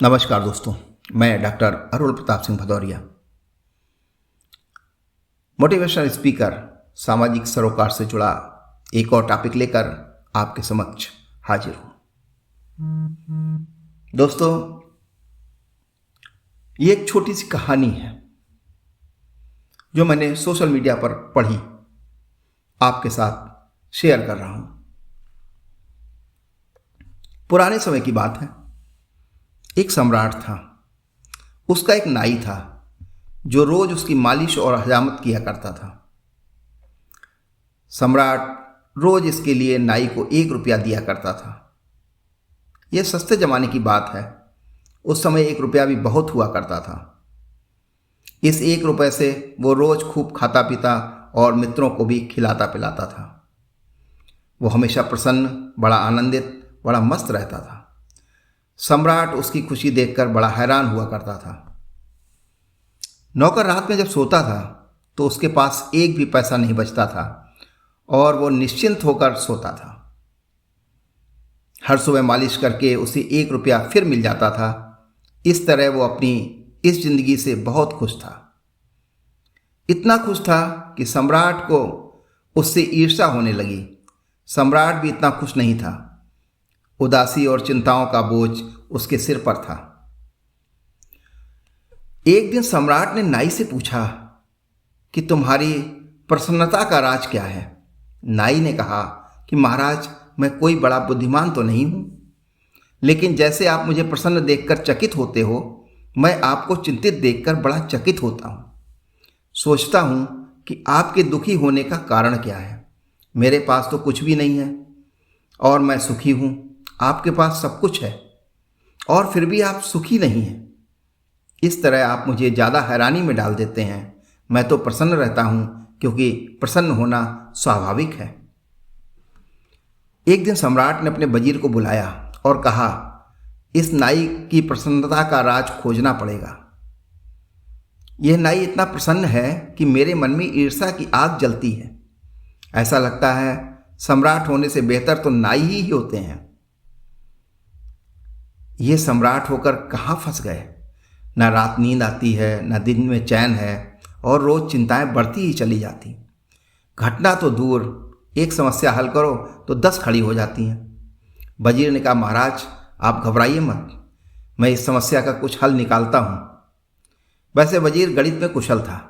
नमस्कार दोस्तों, मैं doctor Arun Pratap Singh Bhadauria, motivational speaker, सामाजिक सरोकार से जुड़ा एक और टॉपिक लेकर आपके समक्ष हाजिर हूं। दोस्तों, ये एक छोटी सी कहानी है जो मैंने सोशल मीडिया पर पढ़ी, आपके साथ शेयर कर रहा हूं। पुराने समय की बात है। एक सम्राट था। उसका एक नाई था जो रोज उसकी मालिश और हजामत किया करता था। सम्राट रोज इसके लिए नाई को 1 रुपया दिया करता था। यह सस्ते जमाने की बात है। उस समय 1 रुपया भी बहुत हुआ करता था। इस 1 रुपये से वो रोज खूब खाता पीता और मित्रों को भी खिलाता पिलाता था। वो हमेशा प्रसन्न, बड़ा आनंदित, बड़ा मस्त रहता था। सम्राट उसकी खुशी देखकर बड़ा हैरान हुआ करता था। नौकर रात में जब सोता था तो उसके पास एक भी पैसा नहीं बचता था और वो निश्चिंत होकर सोता था। हर सुबह मालिश करके उसे 1 रुपया फिर मिल जाता था। इस तरह वो अपनी इस जिंदगी से बहुत खुश था। इतना खुश था कि सम्राट को उससे ईर्ष्या होने लगी। सम्राट भी इतना खुश नहीं था। उदासी और चिंताओं का बोझ उसके सिर पर था। एक दिन सम्राट ने नाई से पूछा कि तुम्हारी प्रसन्नता का राज क्या है। नाई ने कहा कि महाराज, मैं कोई बड़ा बुद्धिमान तो नहीं हूं, लेकिन जैसे आप मुझे प्रसन्न देखकर चकित होते हो, मैं आपको चिंतित देखकर बड़ा चकित होता हूं। सोचता हूं कि आपके दुखी होने का कारण क्या है। मेरे पास तो कुछ भी नहीं है और मैं सुखी हूं। आपके पास सब कुछ है और फिर भी आप सुखी नहीं हैं। इस तरह आप मुझे ज़्यादा हैरानी में डाल देते हैं। मैं तो प्रसन्न रहता हूं क्योंकि प्रसन्न होना स्वाभाविक है। एक दिन सम्राट ने अपने वजीर को बुलाया और कहा, इस नाई की प्रसन्नता का राज खोजना पड़ेगा। यह नाई इतना प्रसन्न है कि मेरे मन में ईर्ष्या की आग जलती है। ऐसा लगता है सम्राट होने से बेहतर तो नाई ही होते हैं। ये सम्राट होकर कहाँ फंस गए। न रात नींद आती है, न दिन में चैन है और रोज चिंताएं बढ़ती ही चली जाती। घटना तो दूर, एक समस्या हल करो तो 10 खड़ी हो जाती हैं। वजीर ने कहा, महाराज आप घबराइए मत, मैं इस समस्या का कुछ हल निकालता हूँ। वैसे वजीर गणित में कुशल था।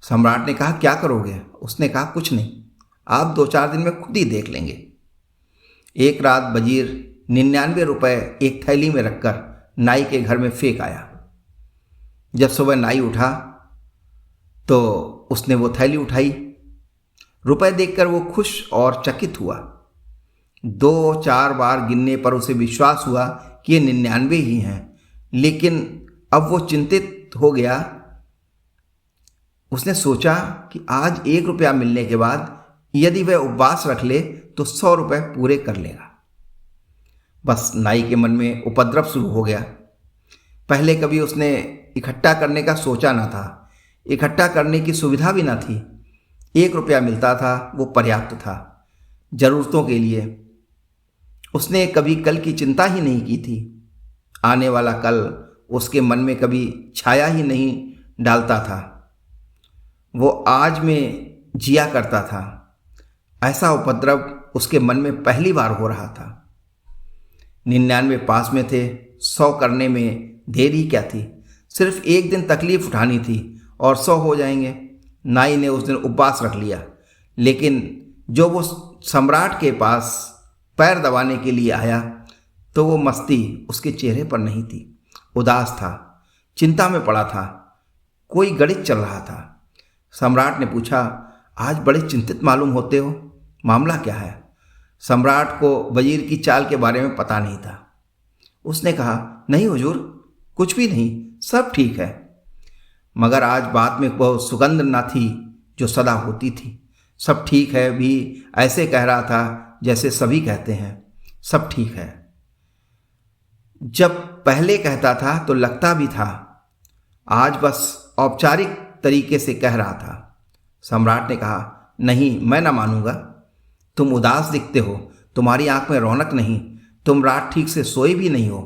सम्राट ने कहा, क्या करोगे? उसने कहा, कुछ नहीं, आप 2-4 दिन में खुद ही देख लेंगे। एक रात वजीर 99 रुपये एक थैली में रखकर नाई के घर में फेंक आया। जब सुबह नाई उठा तो उसने वो थैली उठाई। रुपए देखकर वो खुश और चकित हुआ। 2-4 बार गिनने पर उसे विश्वास हुआ कि ये 99 ही हैं, लेकिन अब वो चिंतित हो गया। उसने सोचा कि आज 1 रुपया मिलने के बाद यदि वह उपवास रख ले तो 100 रुपये पूरे कर लेगा। बस नाई के मन में उपद्रव शुरू हो गया। पहले कभी उसने इकट्ठा करने का सोचा ना था। इकट्ठा करने की सुविधा भी ना थी। 1 रुपया मिलता था, वो पर्याप्त था जरूरतों के लिए। उसने कभी कल की चिंता ही नहीं की थी। आने वाला कल उसके मन में कभी छाया ही नहीं डालता था। वो आज में जिया करता था। ऐसा उपद्रव उसके मन में पहली बार हो रहा था। 99 पास में थे, 100 करने में देर ही क्या थी। सिर्फ एक दिन तकलीफ उठानी थी और 100 हो जाएंगे। नाई ने उस दिन उपवास रख लिया, लेकिन जो वो सम्राट के पास पैर दबाने के लिए आया तो वो मस्ती उसके चेहरे पर नहीं थी। उदास था, चिंता में पड़ा था, कोई गणित चल रहा था। सम्राट ने पूछा, आज बड़े चिंतित मालूम होते हो, मामला क्या है? सम्राट को वजीर की चाल के बारे में पता नहीं था। उसने कहा, नहीं हुजूर, कुछ भी नहीं, सब ठीक है। मगर आज बात में वो सुगंध न थी जो सदा होती थी। सब ठीक है भी ऐसे कह रहा था जैसे सभी कहते हैं सब ठीक है। जब पहले कहता था तो लगता भी था, आज बस औपचारिक तरीके से कह रहा था। सम्राट ने कहा, नहीं, मैं ना मानूंगा। तुम उदास दिखते हो, तुम्हारी आंख में रौनक नहीं, तुम रात ठीक से सोए भी नहीं हो।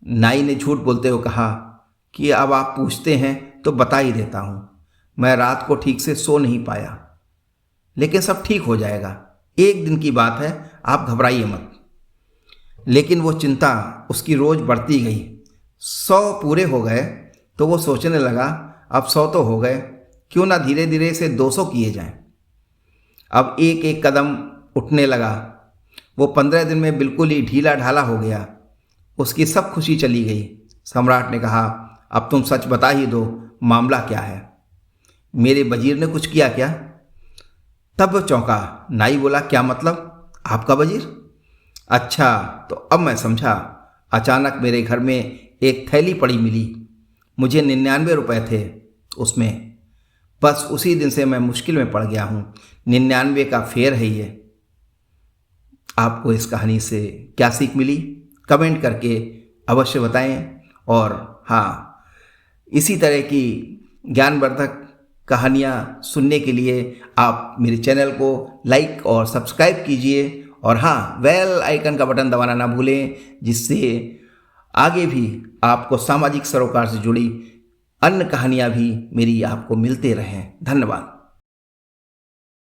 नाई ने झूठ बोलते हुए कहा कि अब आप पूछते हैं तो बता ही देता हूं, मैं रात को ठीक से सो नहीं पाया, लेकिन सब ठीक हो जाएगा, एक दिन की बात है, आप घबराइए मत। लेकिन वो चिंता उसकी रोज बढ़ती गई। 100 पूरे हो गए तो वो सोचने लगा, अब 100 तो हो गए, क्यों ना धीरे धीरे इसे 200 किए जाएं। अब एक एक कदम उठने लगा। वो 15 दिन में बिल्कुल ही ढीला ढाला हो गया। उसकी सब खुशी चली गई। सम्राट ने कहा, अब तुम सच बता ही दो, मामला क्या है? मेरे वजीर ने कुछ किया क्या? तब वो चौंका। नाई बोला, क्या मतलब? आपका वजीर? अच्छा, तो अब मैं समझा। अचानक मेरे घर में एक थैली पड़ी मिली। मुझे 99 रुपए थे उसमें। बस उसी दिन से मैं मुश्किल में पड़ गया हूँ। 99 का फेर है ये। आपको इस कहानी से क्या सीख मिली? कमेंट करके अवश्य बताएं। और हाँ, इसी तरह की ज्ञानवर्धक कहानियाँ सुनने के लिए आप मेरे चैनल को लाइक और सब्सक्राइब कीजिए। और हाँ, बेल आइकन का बटन दबाना ना भूलें, जिससे आगे भी आपको सामाजिक सरोकार से जुड़ी अन्य कहानियाँ भी मेरी आपको मिलते रहें। धन्यवाद।